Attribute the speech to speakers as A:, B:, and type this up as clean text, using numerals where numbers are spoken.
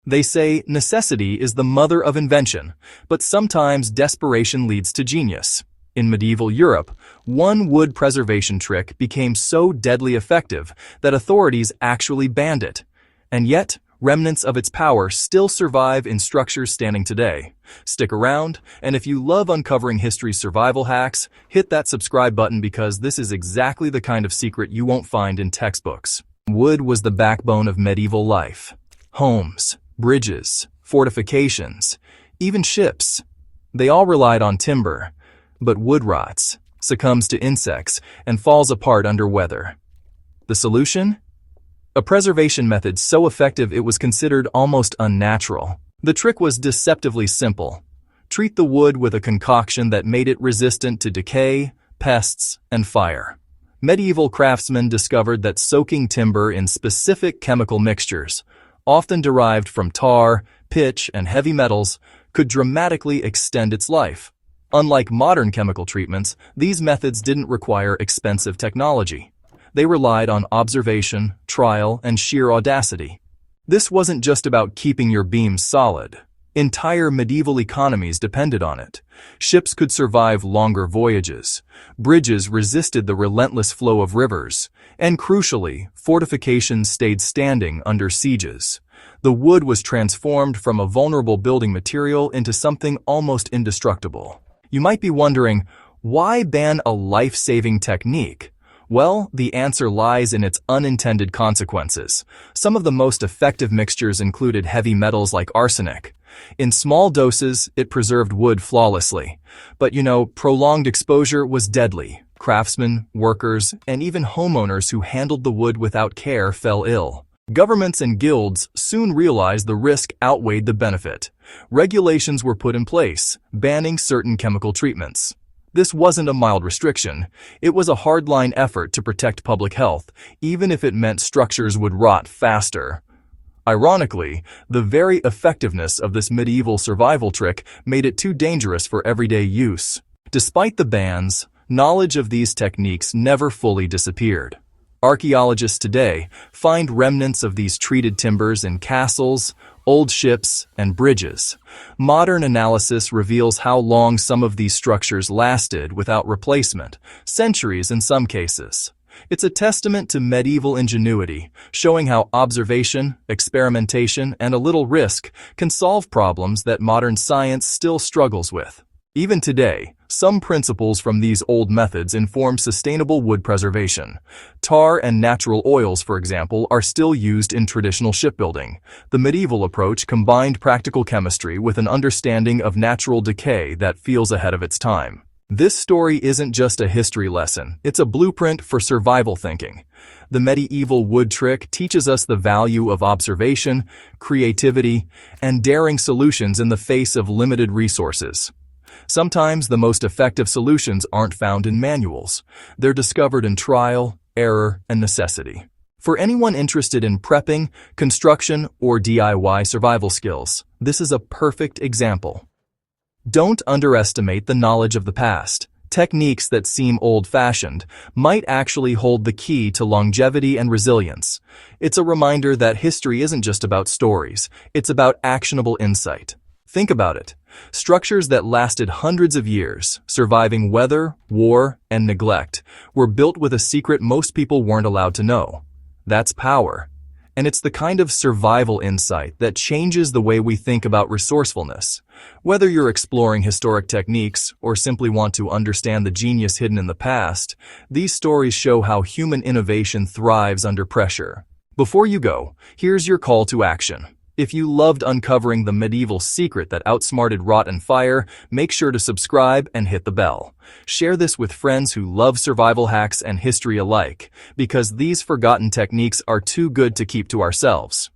A: They say necessity is the mother of invention, but sometimes desperation leads to genius. In medieval Europe, one wood preservation trick became so deadly effective that authorities actually banned it. And yet, remnants of its power still survive in structures standing today. Stick around, and if you love uncovering history's survival hacks, hit that subscribe button because this is exactly the kind of secret you won't find in textbooks. Wood was the backbone of medieval life. Homes, bridges, fortifications, even ships. They all relied on timber, but wood rots, succumbs to insects, and falls apart under weather. The solution? A preservation method so effective it was considered almost unnatural. The trick was deceptively simple. Treat the wood with a concoction that made it resistant to decay, pests, and fire. Medieval craftsmen discovered that soaking timber in specific chemical mixtures, often derived from tar, pitch, and heavy metals, could dramatically extend its life. Unlike modern chemical treatments, these methods didn't require expensive technology. They relied on observation, trial, and sheer audacity. This wasn't just about keeping your beams solid. Entire medieval economies depended on it. Ships could survive longer voyages. Bridges resisted the relentless flow of rivers. And crucially, fortifications stayed standing under sieges. The wood was transformed from a vulnerable building material into something almost indestructible. You might be wondering, why ban a life-saving technique? Well, the answer lies in its unintended consequences. Some of the most effective mixtures included heavy metals like arsenic. In small doses, it preserved wood flawlessly. But prolonged exposure was deadly. Craftsmen, workers, and even homeowners who handled the wood without care fell ill. Governments and guilds soon realized the risk outweighed the benefit. Regulations were put in place, banning certain chemical treatments. This wasn't a mild restriction. It was a hardline effort to protect public health, even if it meant structures would rot faster. Ironically, the very effectiveness of this medieval survival trick made it too dangerous for everyday use. Despite the bans, knowledge of these techniques never fully disappeared. Archaeologists today find remnants of these treated timbers in castles, old ships, and bridges. Modern analysis reveals how long some of these structures lasted without replacement, centuries in some cases. It's a testament to medieval ingenuity, showing how observation, experimentation, and a little risk can solve problems that modern science still struggles with. Even today, some principles from these old methods inform sustainable wood preservation. Tar and natural oils, for example, are still used in traditional shipbuilding. The medieval approach combined practical chemistry with an understanding of natural decay that feels ahead of its time. This story isn't just a history lesson, it's a blueprint for survival thinking. The medieval wood trick teaches us the value of observation, creativity, and daring solutions in the face of limited resources. Sometimes the most effective solutions aren't found in manuals. They're discovered in trial, error, and necessity. For anyone interested in prepping, construction, or DIY survival skills, this is a perfect example. Don't underestimate the knowledge of the past. Techniques that seem old-fashioned might actually hold the key to longevity and resilience. It's a reminder that history isn't just about stories, it's about actionable insight. Think about it. Structures that lasted hundreds of years, surviving weather, war, and neglect, were built with a secret most people weren't allowed to know. That's power. And it's the kind of survival insight that changes the way we think about resourcefulness. Whether you're exploring historic techniques or simply want to understand the genius hidden in the past, these stories show how human innovation thrives under pressure. Before you go, here's your call to action. If you loved uncovering the medieval secret that outsmarted rot and fire, make sure to subscribe and hit the bell. Share this with friends who love survival hacks and history alike, because these forgotten techniques are too good to keep to ourselves.